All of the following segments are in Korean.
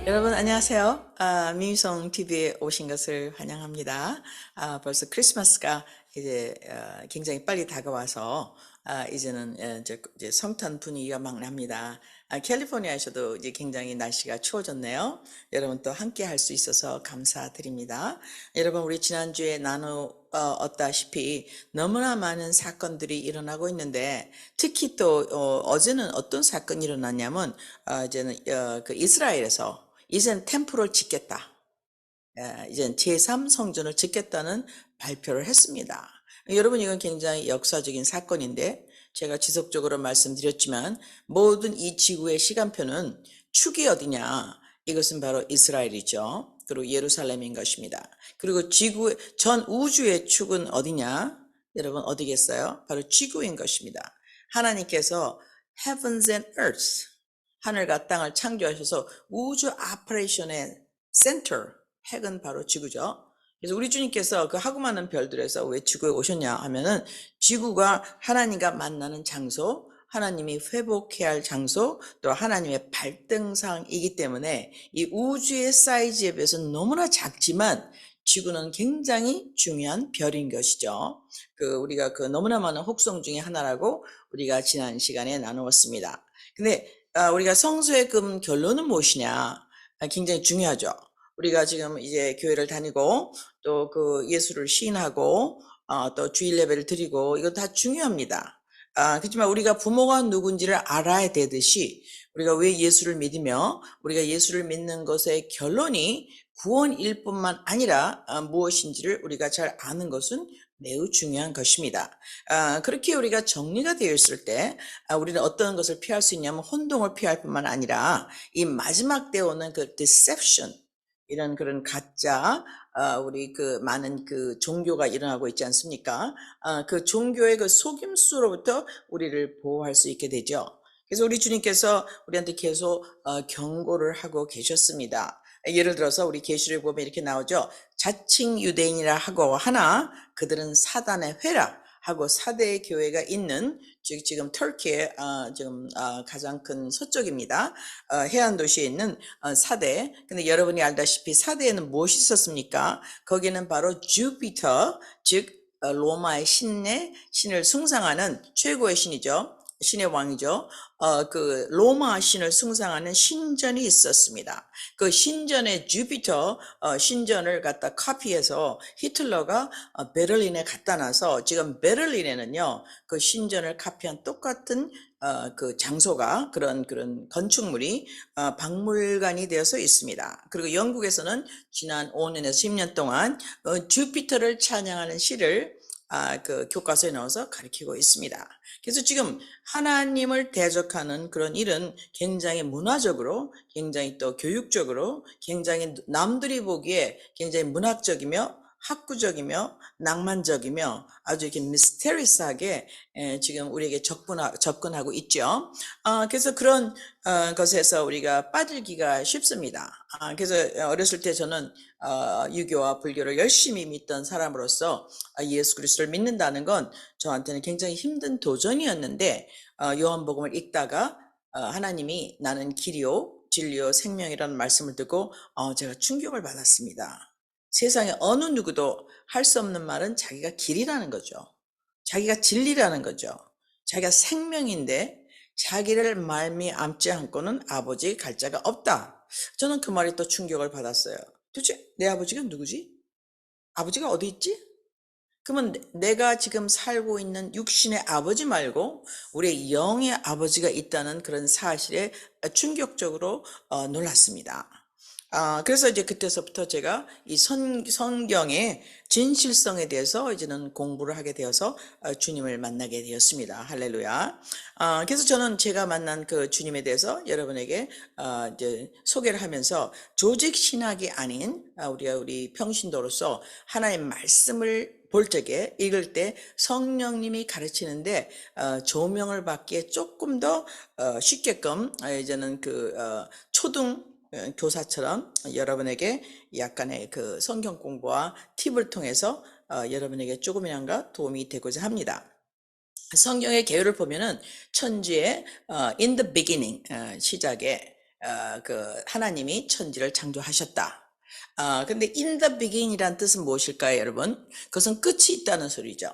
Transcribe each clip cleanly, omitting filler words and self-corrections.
여러분 안녕하세요. 미미송 TV에 오신 것을 환영합니다. 벌써 크리스마스가 이제 굉장히 빨리 다가와서 이제는 이제 성탄 분위기가 막 납니다. 캘리포니아에서도 이제 굉장히 날씨가 추워졌네요. 여러분 또 함께 할 수 있어서 감사드립니다. 여러분 우리 지난주에 나누었다시피 너무나 많은 사건들이 일어나고 있는데 특히 또 어제는 어떤 사건이 일어났냐면 이제는 그 이스라엘에서 이젠 템플을 짓겠다. 이젠 제3성전을 짓겠다는 발표를 했습니다. 여러분 이건 굉장히 역사적인 사건인데 제가 지속적으로 말씀드렸지만 모든 이 지구의 시간표는 축이 어디냐? 이것은 바로 이스라엘이죠. 그리고 예루살렘인 것입니다. 그리고 전 우주의 축은 어디냐? 여러분 어디겠어요? 바로 지구인 것입니다. 하나님께서 heavens and earth 하늘과 땅을 창조하셔서 우주 아퍼레이션의 센터, 핵은 바로 지구죠. 그래서 우리 주님께서 그 하고 많은 별들에서 왜 지구에 오셨냐 하면은 지구가 하나님과 만나는 장소, 하나님이 회복해야 할 장소, 또 하나님의 발등상이기 때문에 이 우주의 사이즈에 비해서는 너무나 작지만 지구는 굉장히 중요한 별인 것이죠. 우리가 그 너무나 많은 혹성 중에 하나라고 우리가 지난 시간에 나누었습니다. 근데 우리가 성서의 결론은 무엇이냐? 굉장히 중요하죠. 우리가 지금 이제 교회를 다니고 또 그 예수를 시인하고 또 주일 예배를 드리고 이거 다 중요합니다. 그렇지만 우리가 부모가 누군지를 알아야 되듯이 우리가 왜 예수를 믿으며 우리가 예수를 믿는 것의 결론이 구원일 뿐만 아니라 무엇인지를 우리가 잘 아는 것은 매우 중요한 것입니다. 그렇게 우리가 정리가 되어 있을 때 우리는 어떤 것을 피할 수 있냐면 혼동을 피할 뿐만 아니라 이 마지막 때 오는 그 deception 이런 그런 가짜 우리 그 많은 그 종교가 일어나고 있지 않습니까? 그 종교의 그 속임수로부터 우리를 보호할 수 있게 되죠. 그래서 우리 주님께서 우리한테 계속 경고를 하고 계셨습니다. 예를 들어서 우리 계시를 보면 이렇게 나오죠. 자칭 유대인이라 하고 하나 그들은 사단의 회라 하고 사대 교회가 있는 지금 터키의 지금 가장 큰 서쪽입니다. 해안 도시에 있는 사대. 근데 여러분이 알다시피 사대에는 무엇이 있었습니까? 거기는 바로 주피터, 즉 로마의 신을 숭상하는 최고의 신이죠. 신의 왕이죠. 그 로마 신을 숭상하는 신전이 있었습니다. 그 신전의 주피터 신전을 갖다 카피해서 히틀러가 베를린에 갖다 놔서 지금 베를린에는요 그 신전을 카피한 똑같은 그 장소가 그런 건축물이 박물관이 되어서 있습니다. 그리고 영국에서는 지난 5년에서 10년 동안 주피터를 찬양하는 시를 그 교과서에 넣어서 가르치고 있습니다. 그래서 지금 하나님을 대적하는 그런 일은 굉장히 문화적으로, 굉장히 또 교육적으로, 굉장히 남들이 보기에 굉장히 문학적이며 학구적이며 낭만적이며 아주 이렇게 미스테리스하게 지금 우리에게 접근하고 있죠. 그래서 그런 것에서 우리가 빠지기가 쉽습니다. 그래서 어렸을 때 저는 유교와 불교를 열심히 믿던 사람으로서 예수 그리스도를 믿는다는 건 저한테는 굉장히 힘든 도전이었는데 요한복음을 읽다가 하나님이 나는 길이요 진리요 생명이라는 말씀을 듣고 제가 충격을 받았습니다. 세상에 어느 누구도 할 수 없는 말은 자기가 길이라는 거죠. 자기가 진리라는 거죠. 자기가 생명인데 자기를 말미암지 않고는 아버지의 갈 자가 없다. 저는 그 말에 또 충격을 받았어요. 도대체 내 아버지가 누구지? 아버지가 어디 있지? 그러면 내가 지금 살고 있는 육신의 아버지 말고 우리의 영의 아버지가 있다는 그런 사실에 충격적으로 놀랐습니다. 그래서 이제 그때서부터 제가 이 성경의 진실성에 대해서 이제는 공부를 하게 되어서 주님을 만나게 되었습니다. 할렐루야. 그래서 저는 제가 만난 그 주님에 대해서 여러분에게 이제 소개를 하면서 조직 신학이 아닌 우리 평신도로서 하나님의 말씀을 볼 적에 읽을 때 성령님이 가르치는데 조명을 받기에 조금 더 쉽게끔 이제는 초등 교사처럼 여러분에게 약간의 그 성경 공부와 팁을 통해서 여러분에게 조금이나마 도움이 되고자 합니다. 성경의 개요를 보면은 천지에 in the beginning 시작에 하나님이 천지를 창조하셨다. 근데 in the beginning이란 뜻은 무엇일까요, 여러분? 그것은 끝이 있다는 소리죠.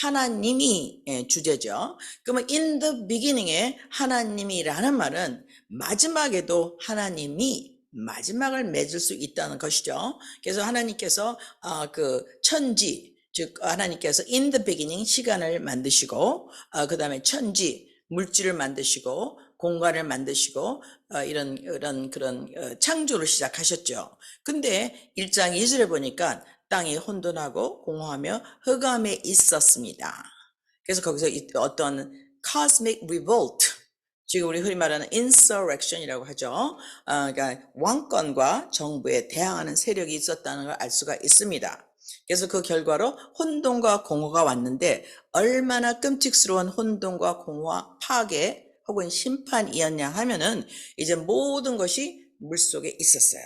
하나님이 주제죠. 그러면 in the beginning에 하나님이라는 말은 마지막에도 하나님이 마지막을 맺을 수 있다는 것이죠. 그래서 하나님께서 그 천지, 즉 하나님께서 in the beginning 시간을 만드시고 그 다음에 천지 물질을 만드시고 공간을 만드시고 이런 그런 창조를 시작하셨죠. 근데 1장 2절에 보니까 땅이 혼돈하고 공허하며 흑암에 있었습니다. 그래서 거기서 어떤 cosmic revolt, 지금 우리 흔히 말하는 insurrection이라고 하죠. 그러니까 왕권과 정부에 대항하는 세력이 있었다는 걸 알 수가 있습니다. 그래서 그 결과로 혼돈과 공허가 왔는데 얼마나 끔찍스러운 혼돈과 공허와 파괴 혹은 심판이었냐 하면은 이제 모든 것이 물속에 있었어요.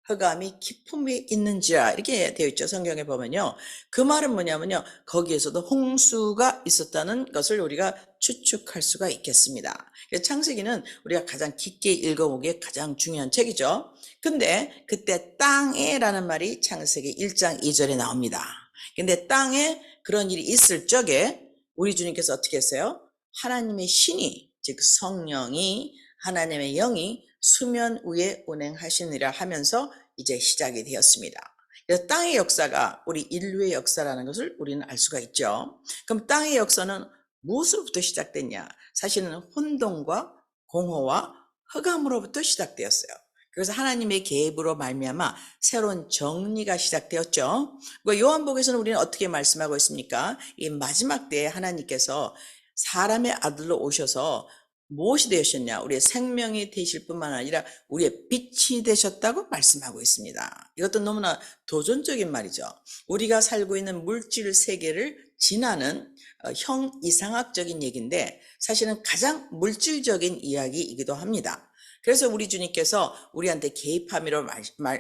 흑암이 깊음에 있는지라 이렇게 되어 있죠. 성경에 보면요. 그 말은 뭐냐면요. 거기에서도 홍수가 있었다는 것을 우리가 추측할 수가 있겠습니다. 창세기는 우리가 가장 깊게 읽어보기에 가장 중요한 책이죠. 근데 그때 땅에라는 말이 창세기 1장 2절에 나옵니다. 근데 땅에 그런 일이 있을 적에 우리 주님께서 어떻게 했어요? 하나님의 신이, 즉 성령이, 하나님의 영이 수면 위에 운행하시느라 하면서 이제 시작이 되었습니다. 그래서 땅의 역사가 우리 인류의 역사라는 것을 우리는 알 수가 있죠. 그럼 땅의 역사는 무엇으로부터 시작됐냐? 사실은 혼돈과 공허와 흑암으로부터 시작되었어요. 그래서 하나님의 계획으로 말미암아 새로운 정리가 시작되었죠. 요한복음에서는 우리는 어떻게 말씀하고 있습니까? 이 마지막 때에 하나님께서 사람의 아들로 오셔서 무엇이 되셨냐? 우리의 생명이 되실 뿐만 아니라 우리의 빛이 되셨다고 말씀하고 있습니다. 이것도 너무나 도전적인 말이죠. 우리가 살고 있는 물질 세계를 지나는 형이상학적인 얘기인데 사실은 가장 물질적인 이야기이기도 합니다. 그래서 우리 주님께서 우리한테 개입함으로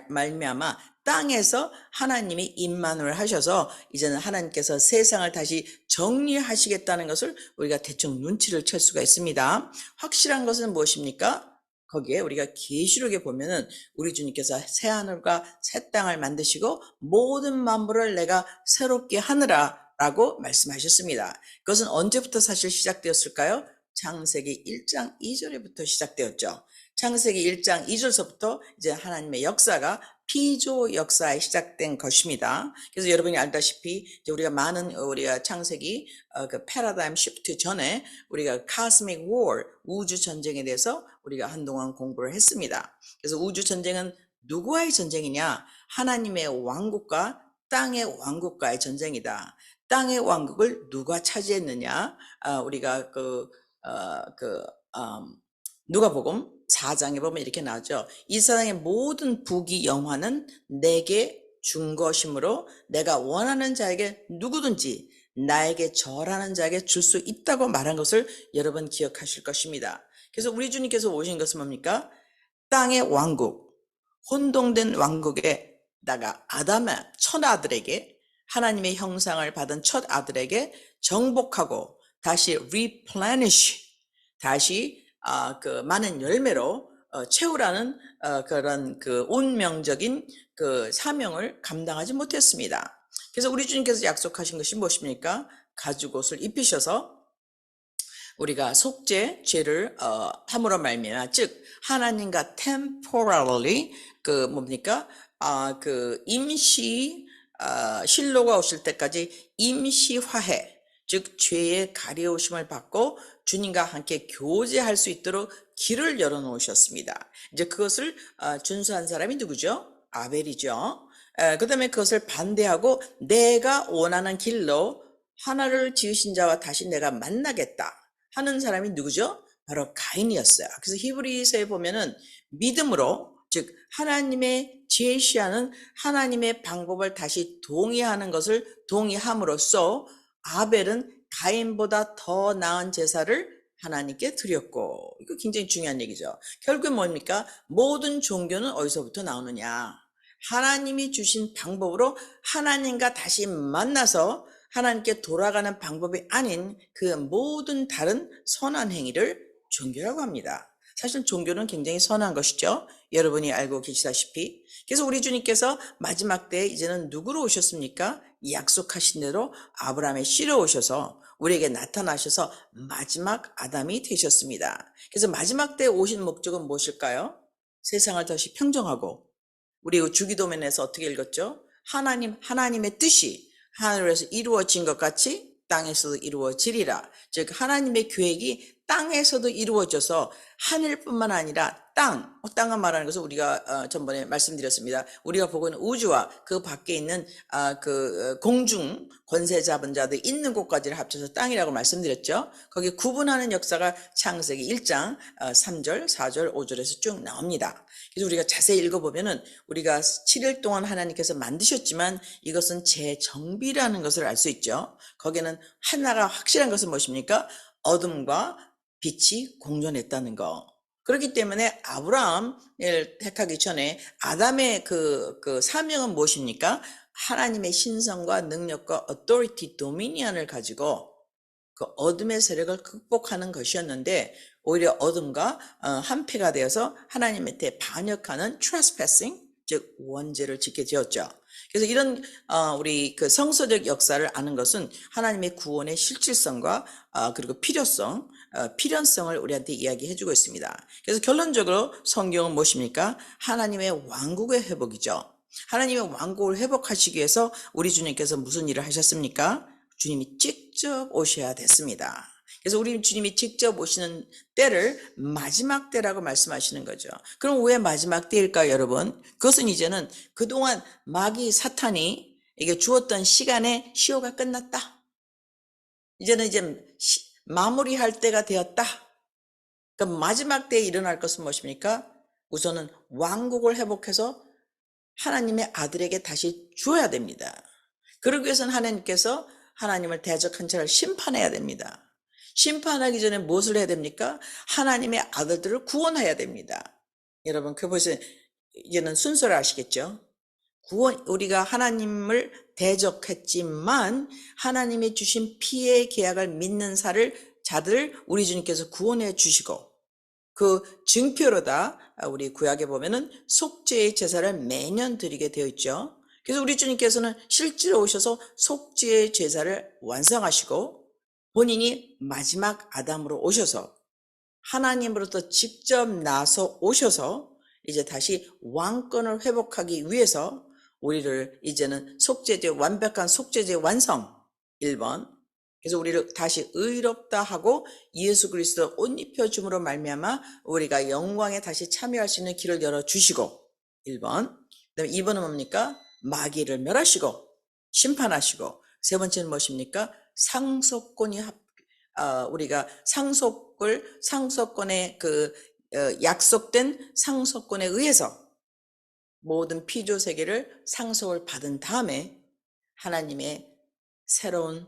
말미암아 땅에서 하나님이 임만을 하셔서 이제는 하나님께서 세상을 다시 정리하시겠다는 것을 우리가 대충 눈치를 챌 수가 있습니다. 확실한 것은 무엇입니까? 거기에 우리가 계시록에 보면은 우리 주님께서 새 하늘과 새 땅을 만드시고 모든 만물을 내가 새롭게 하느라 라고 말씀하셨습니다. 그것은 언제부터 사실 시작되었을까요? 창세기 1장 2절에부터 시작되었죠. 창세기 1장 2절서부터 이제 하나님의 역사가 피조 역사에 시작된 것입니다. 그래서 여러분이 알다시피 이제 우리가 창세기 그 패러다임 시프트 전에 우리가 카스믹 워, 우주 전쟁에 대해서 우리가 한동안 공부를 했습니다. 그래서 우주 전쟁은 누구와의 전쟁이냐? 하나님의 왕국과 땅의 왕국과의 전쟁이다. 땅의 왕국을 누가 차지했느냐? 우리가 누가복음 4장에 보면 이렇게 나오죠. 이 세상의 모든 부귀 영화는 내게 준 것이므로 내가 원하는 자에게 누구든지 나에게 절하는 자에게 줄 수 있다고 말한 것을 여러분 기억하실 것입니다. 그래서 우리 주님께서 오신 것은 뭡니까? 땅의 왕국, 혼동된 왕국에다가 아담의 첫 아들에게 하나님의 형상을 받은 첫 아들에게 정복하고 다시 replenish, 다시 그 많은 열매로 채우라는 그런 그 운명적인 그 사명을 감당하지 못했습니다. 그래서 우리 주님께서 약속하신 것이 무엇입니까? 가죽옷을 입히셔서 우리가 속죄 죄를 함으로 말미암아, 즉 하나님과 temporarily 그 임시 실로가 오실 때까지 임시 화해, 즉 죄의 가려우심을 받고 주님과 함께 교제할 수 있도록 길을 열어놓으셨습니다. 이제 그것을 준수한 사람이 누구죠? 아벨이죠. 그 다음에 그것을 반대하고 내가 원하는 길로 하나를 지으신 자와 다시 내가 만나겠다 하는 사람이 누구죠? 바로 가인이었어요. 그래서 히브리서에 보면은 믿음으로, 즉 하나님의 제시하는 하나님의 방법을 다시 동의하는 것을 동의함으로써 아벨은 가인보다 더 나은 제사를 하나님께 드렸고, 이거 굉장히 중요한 얘기죠. 결국은 뭡니까? 모든 종교는 어디서부터 나오느냐? 하나님이 주신 방법으로 하나님과 다시 만나서 하나님께 돌아가는 방법이 아닌 그 모든 다른 선한 행위를 종교라고 합니다. 사실 종교는 굉장히 선한 것이죠. 여러분이 알고 계시다시피. 그래서 우리 주님께서 마지막 때에 이제는 누구로 오셨습니까? 약속하신 대로 아브라함의 씨로 오셔서 우리에게 나타나셔서 마지막 아담이 되셨습니다. 그래서 마지막 때에 오신 목적은 무엇일까요? 세상을 다시 평정하고, 우리 주기도면에서 어떻게 읽었죠? 하나님의 뜻이 하늘에서 이루어진 것 같이 땅에서도 이루어지리라. 즉, 하나님의 계획이 땅에서도 이루어져서 하늘뿐만 아니라 땅을 말하는 것은 우리가 전번에 말씀드렸습니다. 우리가 보고 있는 우주와 그 밖에 있는 그 공중 권세 잡은 자들 있는 곳까지를 합쳐서 땅이라고 말씀드렸죠. 거기 구분하는 역사가 창세기 1장 3절, 4절, 5절에서 쭉 나옵니다. 그래서 우리가 자세히 읽어보면은 우리가 7일 동안 하나님께서 만드셨지만 이것은 재정비라는 것을 알 수 있죠. 거기에는 하나가 확실한 것은 무엇입니까? 어둠과 빛이 공존했다는 거. 그렇기 때문에 아브라함을 택하기 전에 아담의 그 사명은 무엇입니까? 하나님의 신성과 능력과 authority, 도미니언을 가지고 그 어둠의 세력을 극복하는 것이었는데 오히려 어둠과 한패가 되어서 하나님한테 반역하는 trespassing, 즉 원죄를 짓게 되었죠. 그래서 이런 우리 그 성서적 역사를 아는 것은 하나님의 구원의 실질성과 그리고 필연성을 우리한테 이야기해주고 있습니다. 그래서 결론적으로 성경은 무엇입니까? 하나님의 왕국의 회복이죠. 하나님의 왕국을 회복하시기 위해서 우리 주님께서 무슨 일을 하셨습니까? 주님이 직접 오셔야 됐습니다. 그래서 우리 주님이 직접 오시는 때를 마지막 때라고 말씀하시는 거죠. 그럼 왜 마지막 때일까요, 여러분? 그것은 이제는 그동안 마귀 사탄이 이게 주었던 시간의 시효가 끝났다. 이제는 마무리할 때가 되었다. 그럼 마지막 때에 일어날 것은 무엇입니까? 우선은 왕국을 회복해서 하나님의 아들에게 다시 주어야 됩니다. 그러기 위해서는 하나님께서 하나님을 대적한 자를 심판해야 됩니다. 심판하기 전에 무엇을 해야 됩니까? 하나님의 아들들을 구원해야 됩니다. 여러분, 그것이 이제는 순서를 아시겠죠? 우리가 하나님을 대적했지만 하나님이 주신 피의 계약을 믿는 자들을 우리 주님께서 구원해 주시고, 그 증표로다 우리 구약에 보면은 속죄의 제사를 매년 드리게 되어 있죠. 그래서 우리 주님께서는 실제로 오셔서 속죄의 제사를 완성하시고 본인이 마지막 아담으로 오셔서 하나님으로부터 직접 나서 오셔서 이제 다시 왕권을 회복하기 위해서 우리를 이제는 완벽한 속죄제 완성 1번. 그래서 우리를 다시 의롭다 하고 예수 그리스도 옷 입혀줌으로 말미암아 우리가 영광에 다시 참여할 수 있는 길을 열어주시고 1번. 그다음에 2번은 뭡니까? 마귀를 멸하시고 심판하시고, 세 번째는 무엇입니까? 상속권이 우리가 상속권의 약속된 상속권에 의해서 모든 피조 세계를 상속을 받은 다음에 하나님의 새로운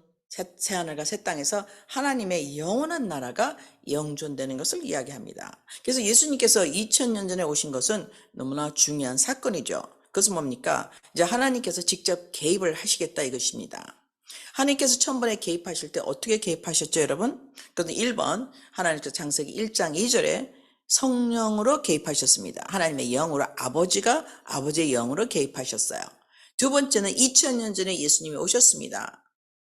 새하늘과 새 땅에서 하나님의 영원한 나라가 영존되는 것을 이야기합니다. 그래서 예수님께서 2000년 전에 오신 것은 너무나 중요한 사건이죠. 그것은 뭡니까? 이제 하나님께서 직접 개입을 하시겠다 이것입니다. 하나님께서 천번에 개입하실 때 어떻게 개입하셨죠, 여러분? 그것은 1번, 하나님께서 창세기 1장 2절에 성령으로 개입하셨습니다. 하나님의 영으로, 아버지의 영으로 개입하셨어요. 두 번째는 2000년 전에 예수님이 오셨습니다.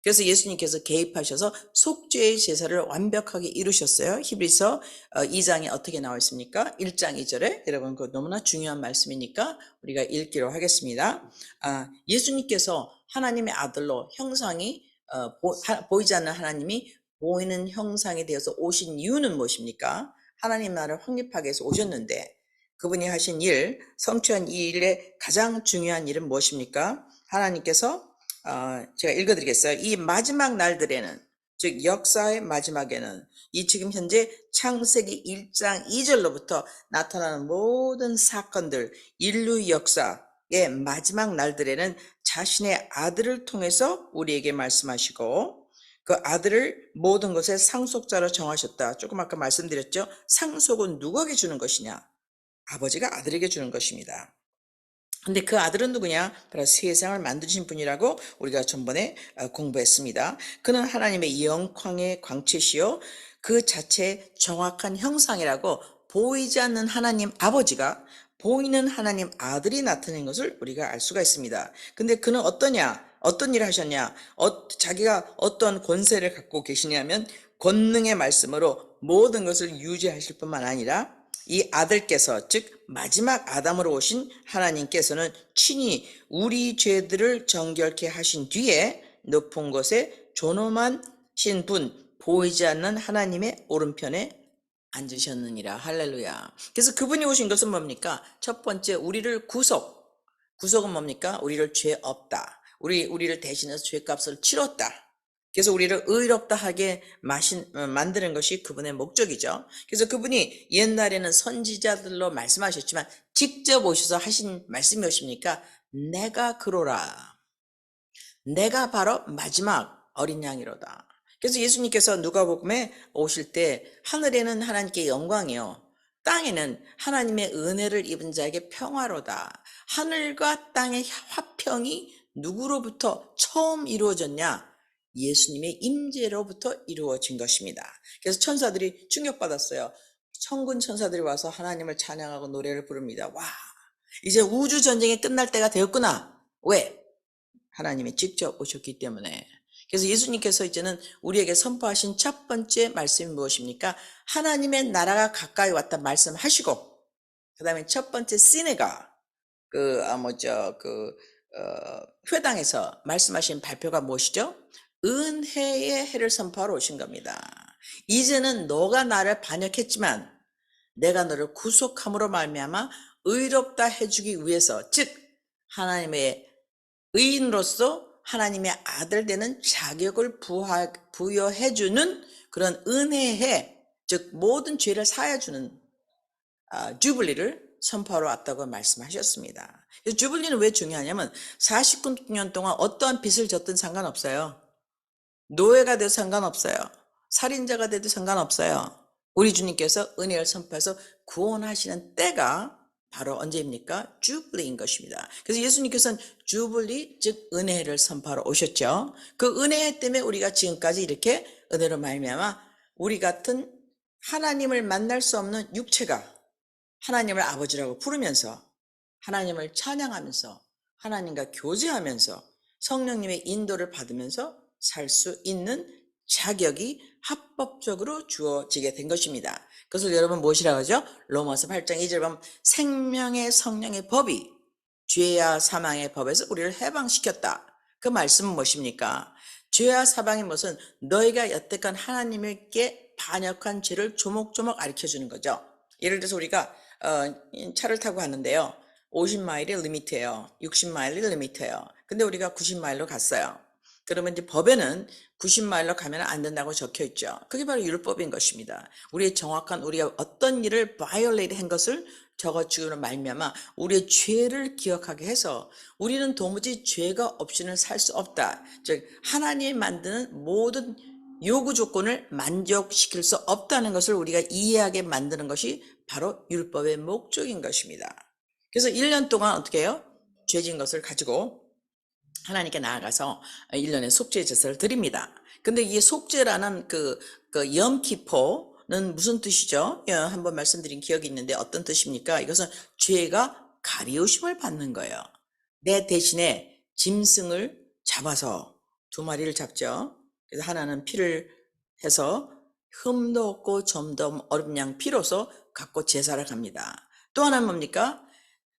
그래서 예수님께서 개입하셔서 속죄의 제사를 완벽하게 이루셨어요. 히브리서 2장에 어떻게 나와 있습니까? 1장 2절에 여러분 그거 너무나 중요한 말씀이니까 우리가 읽기로 하겠습니다. 예수님께서 하나님의 아들로 형상이 보이지 않는 하나님이 보이는 형상이 되어서 오신 이유는 무엇입니까? 하나님 나라를 확립하기 위해서 오셨는데 그분이 하신 일, 성취한 이 일의 가장 중요한 일은 무엇입니까? 하나님께서 제가 읽어드리겠어요. 이 마지막 날들에는, 즉 역사의 마지막에는 이 지금 현재 창세기 1장 2절로부터 나타나는 모든 사건들, 인류 역사의 마지막 날들에는 자신의 아들을 통해서 우리에게 말씀하시고 그 아들을 모든 것의 상속자로 정하셨다. 조금 아까 말씀드렸죠. 상속은 누구에게 주는 것이냐? 아버지가 아들에게 주는 것입니다. 근데 그 아들은 누구냐? 바로 세상을 만드신 분이라고 우리가 전번에 공부했습니다. 그는 하나님의 영광의 광채시요 그 자체의 정확한 형상이라고 보이지 않는 하나님 아버지가 보이는 하나님 아들이 나타낸 것을 우리가 알 수가 있습니다. 근데 그는 어떠냐? 어떤 일을 하셨냐? 자기가 어떤 권세를 갖고 계시냐면 권능의 말씀으로 모든 것을 유지하실 뿐만 아니라 이 아들께서, 즉 마지막 아담으로 오신 하나님께서는 친히 우리 죄들을 정결케 하신 뒤에 높은 곳에 존엄하신 분, 보이지 않는 하나님의 오른편에 앉으셨느니라. 할렐루야. 그래서 그분이 오신 것은 뭡니까? 첫 번째, 우리를 구속은 뭡니까? 우리를 죄 없다, 우리를 대신해서 죄값을 치렀다. 그래서 우리를 의롭다 하게 만드는 것이 그분의 목적이죠. 그래서 그분이 옛날에는 선지자들로 말씀하셨지만 직접 오셔서 하신 말씀이 무엇입니까? 내가 그로라. 내가 바로 마지막 어린 양이로다. 그래서 예수님께서 누가복음에 오실 때 하늘에는 하나님께 영광이요, 땅에는 하나님의 은혜를 입은 자에게 평화로다. 하늘과 땅의 화평이 누구로부터 처음 이루어졌냐? 예수님의 임재로부터 이루어진 것입니다. 그래서 천사들이 충격받았어요. 천군 천사들이 와서 하나님을 찬양하고 노래를 부릅니다. 와, 이제 우주 전쟁이 끝날 때가 되었구나. 왜? 하나님이 직접 오셨기 때문에. 그래서 예수님께서 이제는 우리에게 선포하신 첫 번째 말씀이 무엇입니까? 하나님의 나라가 가까이 왔다 말씀하시고, 그 다음에 첫 번째 시네가 회당에서 말씀하신 발표가 무엇이죠? 은혜의 해를 선포하러 오신 겁니다. 이제는 너가 나를 반역했지만 내가 너를 구속함으로 말미암아 의롭다 해주기 위해서, 즉 하나님의 의인으로서 하나님의 아들 되는 자격을 부여해주는 그런 은혜의, 즉 모든 죄를 사해주는 주블리를 선포하러 왔다고 말씀하셨습니다. 그래서 주블리는 왜 중요하냐면 49년 동안 어떠한 빚을 졌든 상관없어요. 노예가 돼도 상관없어요. 살인자가 돼도 상관없어요. 우리 주님께서 은혜를 선포해서 구원하시는 때가 바로 언제입니까? 주블리인 것입니다. 그래서 예수님께서는 주블리, 즉 은혜를 선포하러 오셨죠. 그 은혜 때문에 우리가 지금까지 이렇게 은혜로 말미암아 우리 같은 하나님을 만날 수 없는 육체가 하나님을 아버지라고 부르면서, 하나님을 찬양하면서, 하나님과 교제하면서 성령님의 인도를 받으면서 살 수 있는 자격이 합법적으로 주어지게 된 것입니다. 그것을 여러분 무엇이라고 하죠? 로마서 8장 2절 보면 생명의 성령의 법이 죄와 사망의 법에서 우리를 해방시켰다. 그 말씀은 무엇입니까? 죄와 사망의 것은 너희가 여태껏 하나님께 반역한 죄를 조목조목 가르쳐주는 거죠. 예를 들어서 우리가 차를 타고 가는데요, 50마일이 리미트예요. 60마일이 리미트예요. 근데 우리가 90마일로 갔어요. 그러면 이제 법에는 90마일로 가면 안 된다고 적혀 있죠. 그게 바로 율법인 것입니다. 우리의 정확한, 우리가 어떤 일을 violate 한 것을 적어주기로 말미암아 우리의 죄를 기억하게 해서 우리는 도무지 죄가 없이는 살 수 없다. 즉 하나님이 만드는 모든 요구 조건을 만족시킬 수 없다는 것을 우리가 이해하게 만드는 것이 바로 율법의 목적인 것입니다. 그래서 1년 동안 어떻게 해요? 죄진 것을 가지고 하나님께 나아가서 1년의 속죄 제사를 드립니다. 근데 이 속죄라는 그 염키포는 무슨 뜻이죠? 한번 말씀드린 기억이 있는데 어떤 뜻입니까? 이것은 죄가 가리우심을 받는 거예요. 내 대신에 짐승을 잡아서 2마리를 잡죠. 그래서 하나는 피를 해서 흠도 없고 점도 없는 어린 양 피로서 갖고 제사를 갑니다. 또 하나는 뭡니까?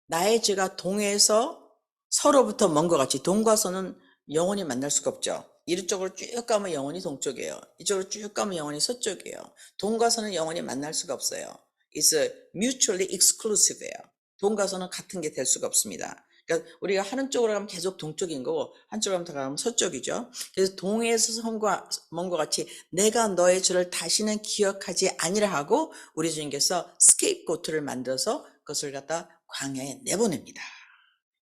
나의 죄가 동에서 서로부터 먼 것 같이, 동과 서는 영원히 만날 수가 없죠. 이쪽으로 쭉 가면 영원히 동쪽이에요. 이쪽으로 쭉 가면 영원히 서쪽이에요. 동과 서는 영원히 만날 수가 없어요. It's mutually exclusive예요. 동과 서는 같은 게 될 수가 없습니다. 그러니까 우리가 한쪽으로 가면 계속 동쪽인 거고 한쪽으로 가면 서쪽이죠. 그래서 동에서 서가 먼 것 같이 내가 너의 죄를 다시는 기억하지 아니라 하고 우리 주님께서 스케이프고트를 만들어서 그것을 갖다 광야에 내보냅니다.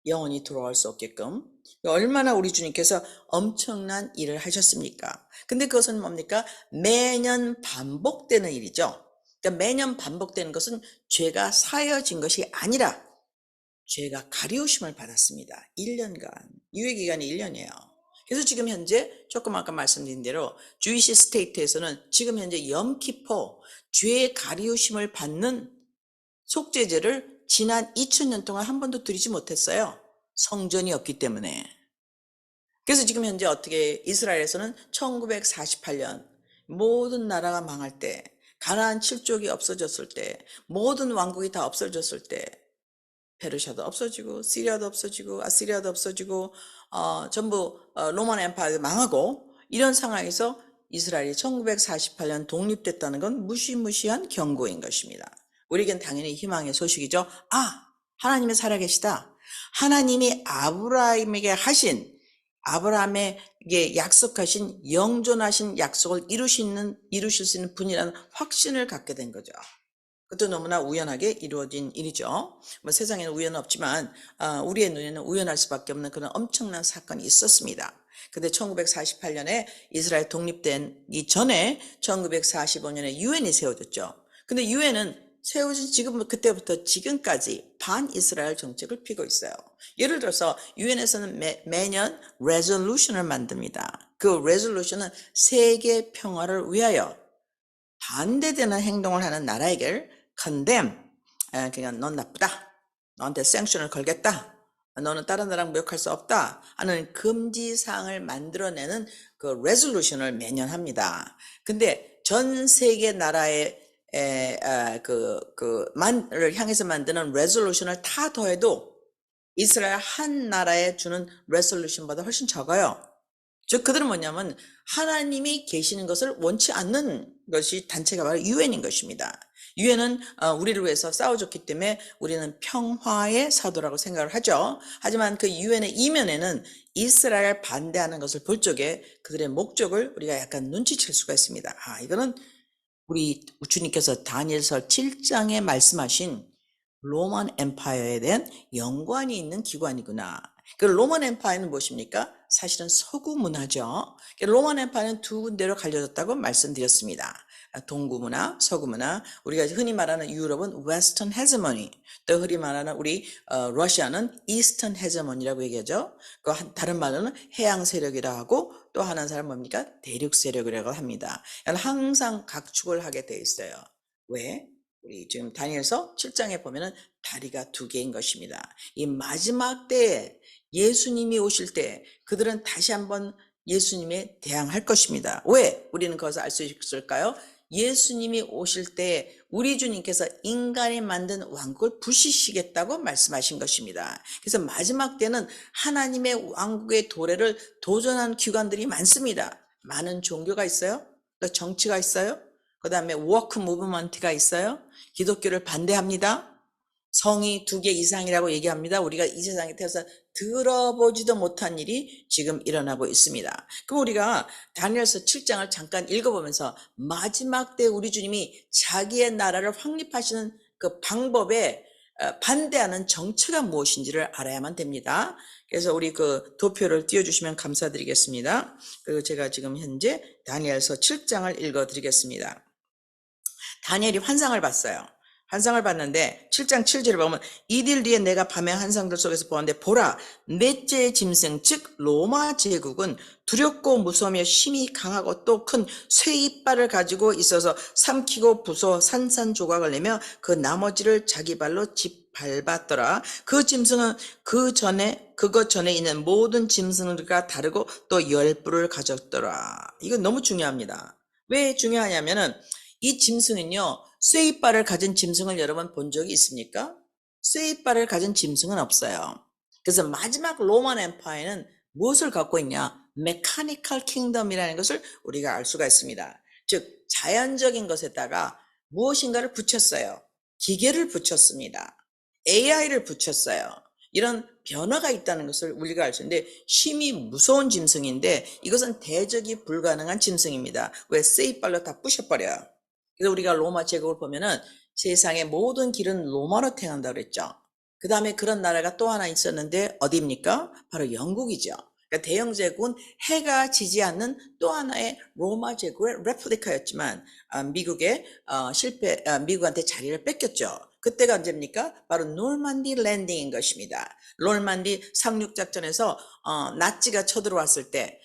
영원히 돌아올 수 없게끔. 얼마나 우리 주님께서 엄청난 일을 하셨습니까? 근데 그것은 뭡니까? 매년 반복되는 일이죠. 그러니까 매년 반복되는 것은 죄가 사여진 것이 아니라 죄가 가리우심을 받았습니다. 1년간. 유예기간이 1년이에요. 그래서 지금 현재 조금 아까 말씀드린 대로 주이시 스테이트에서는 지금 현재 염키포 죄의 가리우심을 받는 속죄제를 지난 2000년 동안 한 번도 드리지 못했어요. 성전이 없기 때문에. 그래서 지금 현재 어떻게 이스라엘에서는 1948년 모든 나라가 망할 때, 가나안 7족이 없어졌을 때, 모든 왕국이 다 없어졌을 때, 페르시아도 없어지고 시리아도 없어지고 아시리아도 없어지고 전부 로만 엠파이어가 망하고, 이런 상황에서 이스라엘이 1948년 독립됐다는 건 무시무시한 경고인 것입니다. 우리에겐 당연히 희망의 소식이죠. 하나님이 살아계시다. 하나님이 아브라함에게 약속하신 영존하신 약속을 이루실 수 있는 분이라는 확신을 갖게 된 거죠. 그것도 너무나 우연하게 이루어진 일이죠. 뭐 세상에는 우연은 없지만 우리의 눈에는 우연할 수밖에 없는 그런 엄청난 사건이 있었습니다. 근데 1948년에 이스라엘 독립되기 전에 1945년에 유엔이 세워졌죠. 근데 유엔은 세워진 지금 그때부터 지금까지 반이스라엘 정책을 피고 있어요. 예를 들어서 유엔에서는 매년 레졸루션을 만듭니다. 그 레졸루션은 세계 평화를 위하여 반대되는 행동을 하는 나라에게 condemn, 그냥 넌 나쁘다, 너한테 샌션을 걸겠다, 너는 다른 나라랑 무역할 수 없다 하는 금지사항을 만들어내는 그 레졸루션을 매년 합니다. 근데 전 세계 나라의 를 향해서 만드는 레졸루션을 다 더해도 이스라엘 한 나라에 주는 레졸루션보다 훨씬 적어요. 즉 그들은 뭐냐면 하나님이 계시는 것을 원치 않는 것이 단체가 바로 유엔인 것입니다. 유엔은 우리를 위해서 싸워줬기 때문에 우리는 평화의 사도라고 생각을 하죠. 하지만 그 유엔의 이면에는 이스라엘 반대하는 것을 볼 적에 그들의 목적을 우리가 약간 눈치챌 수가 있습니다. 이거는 우리 주님께서 다니엘서 7장에 말씀하신 로만 엠파이어에 대한 연관이 있는 기관이구나. 그 로만 엠파이어는 무엇입니까? 사실은 서구 문화죠. 로만 엠파이어는 두 군데로 갈려졌다고 말씀드렸습니다. 동구 문화, 서구 문화. 우리가 흔히 말하는 유럽은 웨스턴 헤즈머니, 또 흔히 말하는 우리 러시아는 이스턴 헤즈머니라고 얘기하죠. 그 다른 말로는 해양 세력이라 하고, 또 하나는 사람 뭡니까? 대륙 세력이라고 합니다. 항상 각축을 하게 돼 있어요. 왜? 우리 지금 다니엘서 7장에 보면은 다리가 두 개인 것입니다. 이 마지막 때에 예수님이 오실 때 그들은 다시 한번 예수님에 대항할 것입니다. 왜? 우리는 그것을 알 수 있을까요? 예수님이 오실 때 우리 주님께서 인간이 만든 왕국을 부시시겠다고 말씀하신 것입니다. 그래서 마지막 때는 하나님의 왕국의 도래를 도전한 기관들이 많습니다. 많은 종교가 있어요. 또 정치가 있어요. 그 다음에 워크 무브먼트가 있어요. 기독교를 반대합니다. 성이 2개 이상이라고 얘기합니다. 우리가 이 세상에 태어서 들어보지도 못한 일이 지금 일어나고 있습니다. 그럼 우리가 다니엘서 7장을 잠깐 읽어보면서 마지막 때 우리 주님이 자기의 나라를 확립하시는 그 방법에 반대하는 정체가 무엇인지를 알아야만 됩니다. 그래서 우리 그 도표를 띄워주시면 감사드리겠습니다. 그리고 제가 지금 현재 다니엘서 7장을 읽어드리겠습니다. 다니엘이 환상을 봤어요. 환상을 봤는데 7장 7절을 보면 이들 뒤에 내가 밤의 환상들 속에서 보았는데 보라 넷째 짐승 즉 로마 제국은 두렵고 무서우며 힘이 강하고 또 큰 쇠 이빨을 가지고 있어서 삼키고 부숴 산산조각을 내며 그 나머지를 자기 발로 짓밟았더라. 그 짐승은 그것 전에 있는 모든 짐승들과 다르고 또 10뿔을 가졌더라. 이건 너무 중요합니다. 왜 중요하냐면은 이 짐승은요, 쇠이빨을 가진 짐승을 여러분 본 적이 있습니까? 쇠이빨을 가진 짐승은 없어요. 그래서 마지막 로만 엠파이어는 무엇을 갖고 있냐? 메카니컬 킹덤이라는 것을 우리가 알 수가 있습니다. 즉 자연적인 것에다가 무엇인가를 붙였어요. 기계를 붙였습니다. AI를 붙였어요. 이런 변화가 있다는 것을 우리가 알 수 있는데 힘이 무서운 짐승인데 이것은 대적이 불가능한 짐승입니다. 왜? 쇠이빨로 다 부셔버려요. 그래서 우리가 로마 제국을 보면은 세상의 모든 길은 로마로 태어난다고 그랬죠. 그 다음에 그런 나라가 또 하나 있었는데 어디입니까? 바로 영국이죠. 그러니까 대영 제국은 해가 지지 않는 또 하나의 로마 제국의 레플리카였지만 미국한테 자리를 뺏겼죠. 그때가 언제입니까? 바로 노르만디 랜딩인 것입니다. 노르만디 상륙작전에서 나치가 쳐들어왔을 때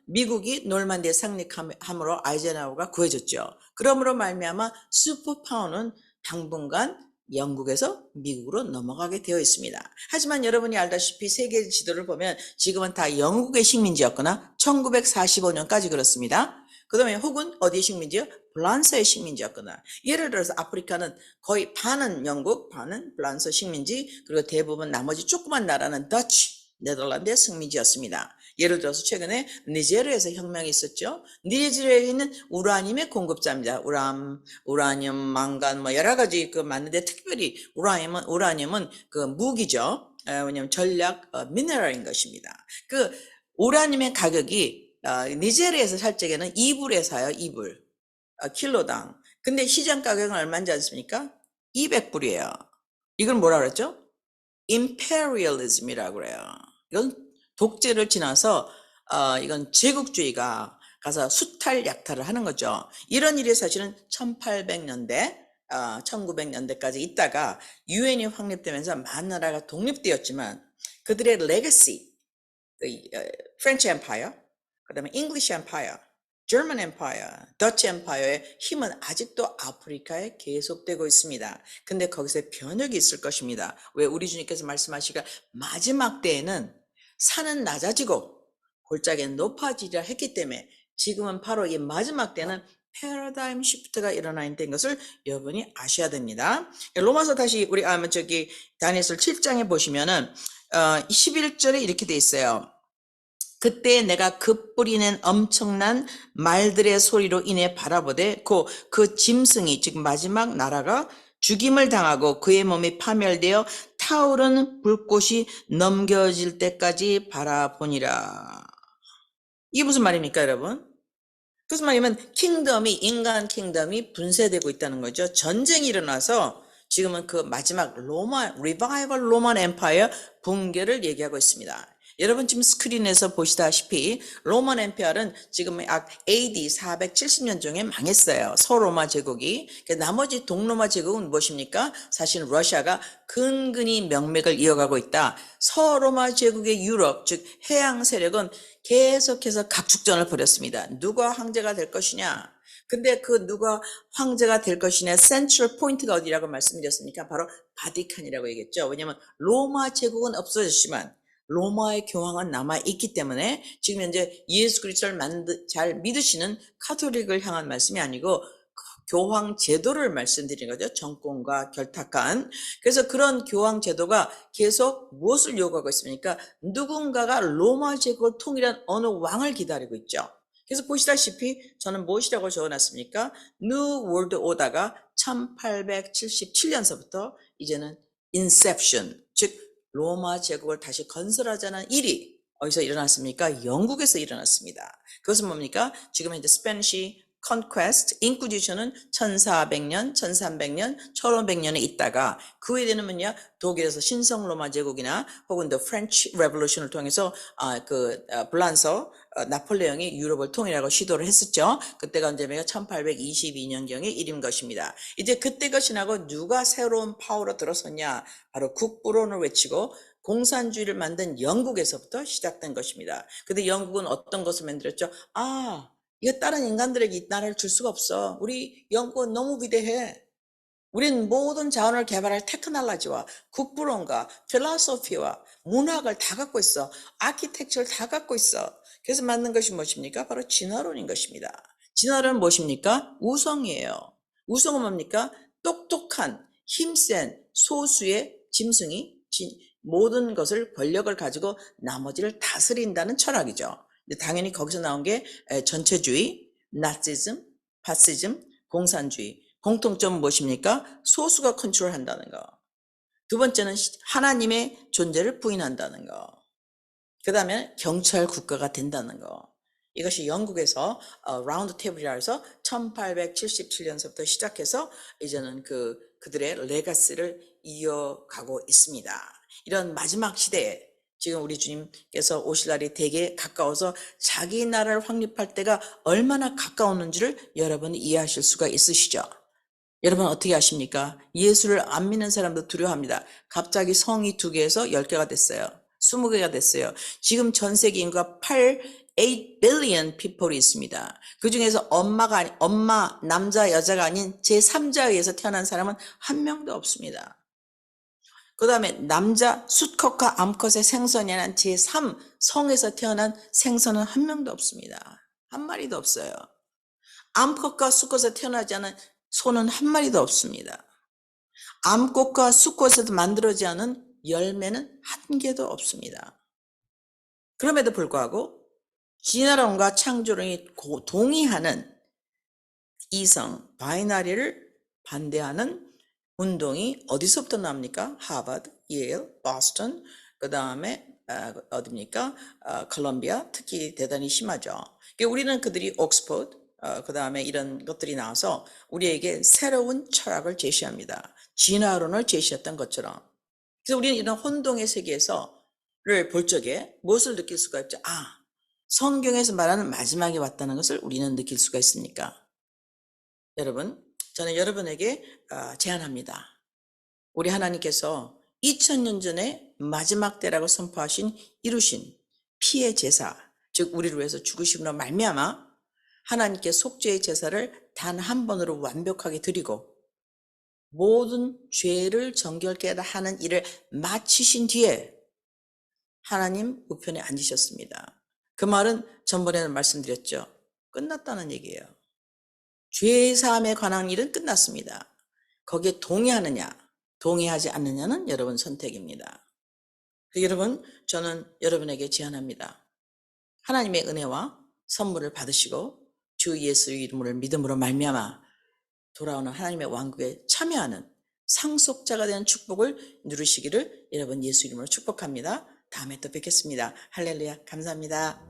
미국이 노르만디에 상륙함으로 아이젠하워가 구해졌죠. 그러므로 말미암아 슈퍼파워는 당분간 영국에서 미국으로 넘어가게 되어 있습니다. 하지만 여러분이 알다시피 세계 지도를 보면 지금은 다 영국의 식민지였거나 1945년까지 그렇습니다. 그 다음에 혹은 어디의 식민지요? 프랑스의 식민지였거나, 예를 들어서 아프리카는 거의 반은 영국, 반은 프랑스 식민지, 그리고 대부분 나머지 조그만 나라는 더치, 네덜란드의 식민지였습니다. 예를 들어서 최근에 니제르에서 혁명이 있었죠. 니제르에 있는 우라늄의 공급자입니다. 우라늄, 망간 뭐 여러 가지 그 맞는데 특별히 우라늄은 그 무기죠. 왜냐면 전략 미네랄인 것입니다. 그 우라늄의 가격이 니제르에서 살 적에는 2불에 사요. 2불 킬로당. 근데 시장 가격은 얼마인지 아십니까? 200불이에요. 이걸 뭐라 그랬죠? imperialism이라고 그래요. 이건 독재를 지나서 이건 제국주의가 가서 수탈 약탈을 하는 거죠. 이런 일이 사실은 1800년대 1900년대까지 있다가 유엔이 확립되면서 많은 나라가 독립되었지만 그들의 레거시, 프렌치 엠파이어, 그 다음에 잉글리시 엠파이어, German Empire, Dutch Empire의 힘은 아직도 아프리카에 계속되고 있습니다. 근데 거기서 변혁이 있을 것입니다. 왜 우리 주님께서 말씀하시기가 마지막 때에는 산은 낮아지고 골짜기는 높아지리라 했기 때문에 지금은 바로 이 마지막 때는 패러다임 시프트가 일어나 있는 것을 여러분이 아셔야 됩니다. 로마서 다시 우리 다니엘서 7장에 보시면은 11절에 이렇게 돼 있어요. 그때 내가 그 뿌리낸 엄청난 말들의 소리로 인해 바라보되 그 짐승이 즉 마지막 나라가 죽임을 당하고 그의 몸이 파멸되어 타오르는 불꽃이 넘겨질 때까지 바라보니라. 이게 무슨 말입니까, 여러분? 무슨 말이면 인간 킹덤이 분쇄되고 있다는 거죠. 전쟁이 일어나서 지금은 그 마지막 리바이벌 로만 엠파이어 붕괴를 얘기하고 있습니다. 여러분 지금 스크린에서 보시다시피 로만 엠파이어는 지금 AD 470년경에 망했어요. 서로마 제국이. 나머지 동로마 제국은 무엇입니까? 사실 러시아가 근근히 명맥을 이어가고 있다. 서로마 제국의 유럽, 즉 해양 세력은 계속해서 각축전을 벌였습니다. 누가 황제가 될 것이냐? 근데 그 누가 황제가 될 것이냐 센트럴 포인트가 어디라고 말씀드렸습니까? 바로 바티칸이라고 얘기했죠. 왜냐하면 로마 제국은 없어졌지만 로마의 교황은 남아있기 때문에 지금 현재 예수 그리스도를 잘 믿으시는 카톨릭을 향한 말씀이 아니고 교황 제도를 말씀드린 거죠. 정권과 결탁한. 그래서 그런 교황 제도가 계속 무엇을 요구하고 있습니까? 누군가가 로마 제국을 통일한 어느 왕을 기다리고 있죠. 그래서 보시다시피 저는 무엇이라고 적어놨습니까? New World Order가 1877년서부터 이제는 Inception, 즉 로마 제국을 다시 건설하자는 일이 어디서 일어났습니까? 영국에서 일어났습니다. 그것은 뭡니까? 지금 이제 스페니시 컨퀘스트, 인쿠지션은 1400년, 1300년, 1500년에 있다가 그 후에는 뭐냐? 독일에서 신성 로마 제국이나 혹은 더 프렌치 레볼루션을 통해서 블란서 나폴레옹이 유럽을 통일하고 시도를 했었죠. 그때가 언제면 1822년경의 일인 것입니다. 이제 그때가 지나고 누가 새로운 파워로 들어섰냐? 바로 국부론을 외치고 공산주의를 만든 영국에서부터 시작된 것입니다. 근데 영국은 어떤 것을 만들었죠? 이거 다른 인간들에게 이 나라를 줄 수가 없어. 우리 영국은 너무 위대해. 우린 모든 자원을 개발할 테크놀로지와 국부론과 필로소피와 문학을 다 갖고 있어. 아키텍처를 다 갖고 있어. 그래서 만든 것이 무엇입니까? 바로 진화론인 것입니다. 진화론은 무엇입니까? 우성이에요. 우성은 뭡니까? 똑똑한 힘센 소수의 짐승이 모든 것을 권력을 가지고 나머지를 다스린다는 철학이죠. 당연히 거기서 나온 게 전체주의, 나치즘, 파시즘, 공산주의. 공통점은 무엇입니까? 소수가 컨트롤한다는 거. 두 번째는 하나님의 존재를 부인한다는 거. 그 다음에 경찰 국가가 된다는 거. 이것이 영국에서 라운드 테이블이라 해서 1877년서부터 시작해서 이제는 그들의 레가시를 이어가고 있습니다. 이런 마지막 시대에 지금 우리 주님께서 오실 날이 되게 가까워서 자기 나라를 확립할 때가 얼마나 가까웠는지를 여러분이 이해하실 수가 있으시죠? 여러분 어떻게 아십니까? 예수를 안 믿는 사람도 두려워합니다. 갑자기 성이 2개에서 10개가 됐어요. 20개가 됐어요. 지금 전 세계 인구가 8 billion people이 있습니다. 그 중에서 엄마, 남자, 여자가 아닌 제3자에 의해서 태어난 사람은 한 명도 없습니다. 그 다음에 남자 수컷과 암컷의 생선이 아닌 제3 성에서 태어난 생선은 한 명도 없습니다. 한 마리도 없어요. 암컷과 수컷에서 태어나지 않은 소는 한 마리도 없습니다. 암꽃과 수꽃에서 만들어지지 않은 열매는 한 개도 없습니다. 그럼에도 불구하고 진화론과 창조론이 동의하는 이성, 바이너리를 반대하는 운동이 어디서부터 나옵니까? 하버드, 예일, 보스턴, 그 다음에 어디입니까? 콜롬비아, 특히 대단히 심하죠. 우리는 그들이 옥스퍼드, 그 다음에 이런 것들이 나와서 우리에게 새로운 철학을 제시합니다. 진화론을 제시했던 것처럼. 그래서 우리는 이런 혼동의 세계에서를 볼 적에 무엇을 느낄 수가 있죠? 성경에서 말하는 마지막에 왔다는 것을 우리는 느낄 수가 있습니까? 여러분, 저는 여러분에게 제안합니다. 우리 하나님께서 2000년 전에 마지막 때라고 선포하신 이루신 피의 제사, 즉 우리를 위해서 죽으심으로 말미암아 하나님께 속죄의 제사를 단 한 번으로 완벽하게 드리고 모든 죄를 정결케 하는 일을 마치신 뒤에 하나님 우편에 앉으셨습니다. 그 말은 전번에는 말씀드렸죠. 끝났다는 얘기예요. 죄 사함에 관한 일은 끝났습니다. 거기에 동의하느냐, 동의하지 않느냐는 여러분 선택입니다. 여러분, 저는 여러분에게 제안합니다. 하나님의 은혜와 선물을 받으시고 주 예수의 이름으로 믿음으로 말미암아 돌아오는 하나님의 왕국에 참여하는 상속자가 되는 축복을 누리시기를 여러분 예수 이름으로 축복합니다. 다음에 또 뵙겠습니다. 할렐루야, 감사합니다.